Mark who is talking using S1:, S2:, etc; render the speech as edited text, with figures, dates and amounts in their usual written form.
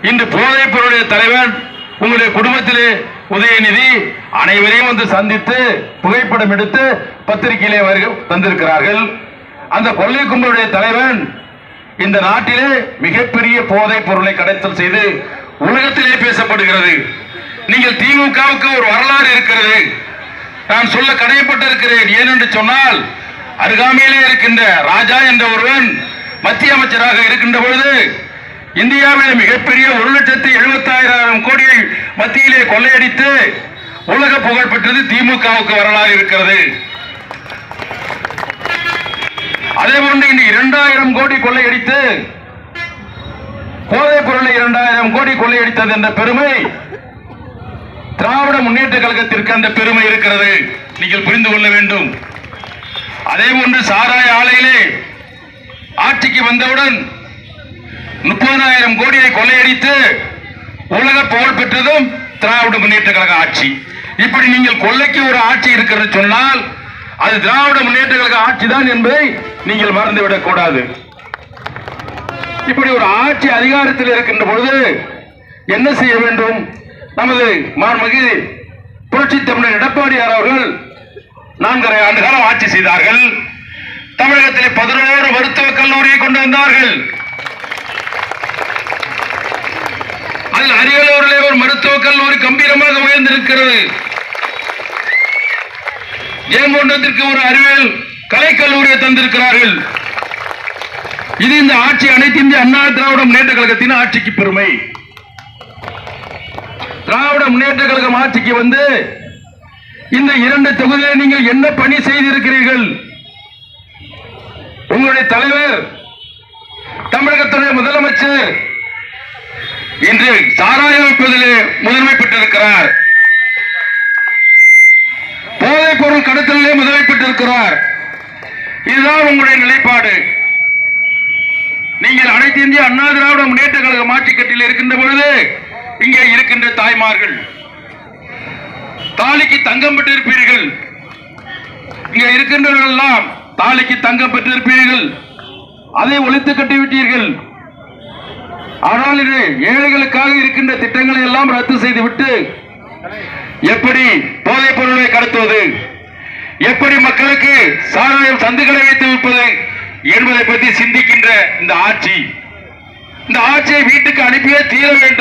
S1: இன்று போதைப் பொருளுடைய தலைவன் உங்களுடைய குடும்பத்திலே உதயநிதி அனைவரையும் வந்து சந்தித்து புகைப்படம் எடுத்து பத்திரிகையிலே தந்திருக்கிறார்கள். அந்த கொள்ளை கும்பலுடைய தலைவன் இந்த நாட்டிலே மிகப்பெரிய போதைப் பொருளை கடத்தல் செய்து உலகத்திலே பேசப்படுகிறது. நீங்கள் திமுகவுக்கு ஒரு வரலாறு இருக்கிறது, நான் சொல்ல கடமைப்பட்டிருக்கிறேன். ஏனென்று சொன்னால் அருகாமையிலே இருக்கின்ற ராஜா என்ற ஒருவன் மத்திய அமைச்சராக இருக்கின்ற பொழுது இந்தியாவிலே மிகப்பெரிய 1,70,70,000 கோடியை மத்தியிலே கொள்ளையடித்து உலக புகழ் பெற்றது திமுகவுக்கு வரலாறு இருக்கிறது. அதே போன்று இன்று 2,000 கோடி கொள்ளையடித்து போதைப் பொருளை 2,000 கோடி கொள்ளையடித்தது என்ற பெருமை திராவிட முன்னேற்ற கழகத்திற்கு அந்த பெருமை இருக்கிறது, நீங்கள் புரிந்து கொள்ள வேண்டும். அதே போன்று சாராய ஆலையிலே ஆட்சிக்கு வந்தவுடன் 30,000 கோடியை கொள்ளையடித்து உலக புகழ் பெற்றதும் திராவிட முன்னேற்ற கழக ஆட்சி. இப்படி நீங்கள் கொள்ளைக்கு ஒரு ஆட்சி இருக்கிறது சொன்னால் அது திராவிட முன்னேற்ற கழக ஆட்சி தான் என்பதை நீங்கள் மறந்துவிடக் கூடாது. இப்படி ஒரு ஆட்சி அதிகாரத்தில் இருக்கின்ற பொழுது என்ன செய்ய வேண்டும்? நமது மாண்புமிகு புரட்சி தமிழர் எடப்பாடியார் அவர்கள் 4.5 ஆண்டு காலம் ஆட்சி செய்தார்கள். தமிழகத்திலே 11 மருத்துவக் கல்லூரியை கொண்டு வந்தார்கள். அதில் அரியலூரிலே ஒரு மருத்துவக் கல்லூரி கம்பீரமாக உயர்ந்திருக்கிறது. ஜெயங்கொண்டத்திற்கு ஒரு அறிவியல் கலைக்கல்லூரியை தந்திருக்கிறார்கள். இது இந்த ஆட்சி அனைத்து இந்திய அண்ணா திராவிட முன்னேற்ற கழகத்தின் ஆட்சிக்கு பெருமை. திராவிட முன்னேற்ற கழகம் ஆட்சிக்கு வந்து இந்த 2 தொகுதியிலே நீங்கள் என்ன பணி செய்திருக்கிறீர்கள்? உங்களுடைய தலைவர் தமிழகத்துடைய முதலமைச்சர் இன்று சாராயம் விற்பதிலே முதன்மை பெற்றிருக்கிறார், போதைப் பொருள் கடத்தலிலே முதன்மை பெற்றிருக்கிறார். இதுதான் உங்களுடைய நிலைப்பாடு. நீங்கள் அனைத்து இந்திய அண்ணா திராவிட முன்னேற்ற கழகம் ஆட்சி கட்டில் இருக்கின்ற பொழுது இங்கே இருக்கின்ற தாய்மார்கள் தாலிக்கு தங்கம் பெற்றிருப்பீர்கள். இங்கே இருக்கின்றவர்கள் எல்லாம் தாலிக்கு தங்கம் பெற்றிருப்பீர்கள், அதை ஒழித்து கட்டிவிட்டீர்கள். ஆனால் இது ஏழைகளுக்காக இருக்கின்ற திட்டங்களை எல்லாம் ரத்து செய்துவிட்டு எப்படி போதைப் பொருளை கடத்துவது, எப்படி மக்களுக்கு சாராயம் சந்துகளை வைத்து விற்பது என்பதை பற்றி சிந்திக்கின்ற இந்த ஆட்சியை வீட்டுக்கு அனுப்பியே தீர வேண்டும்.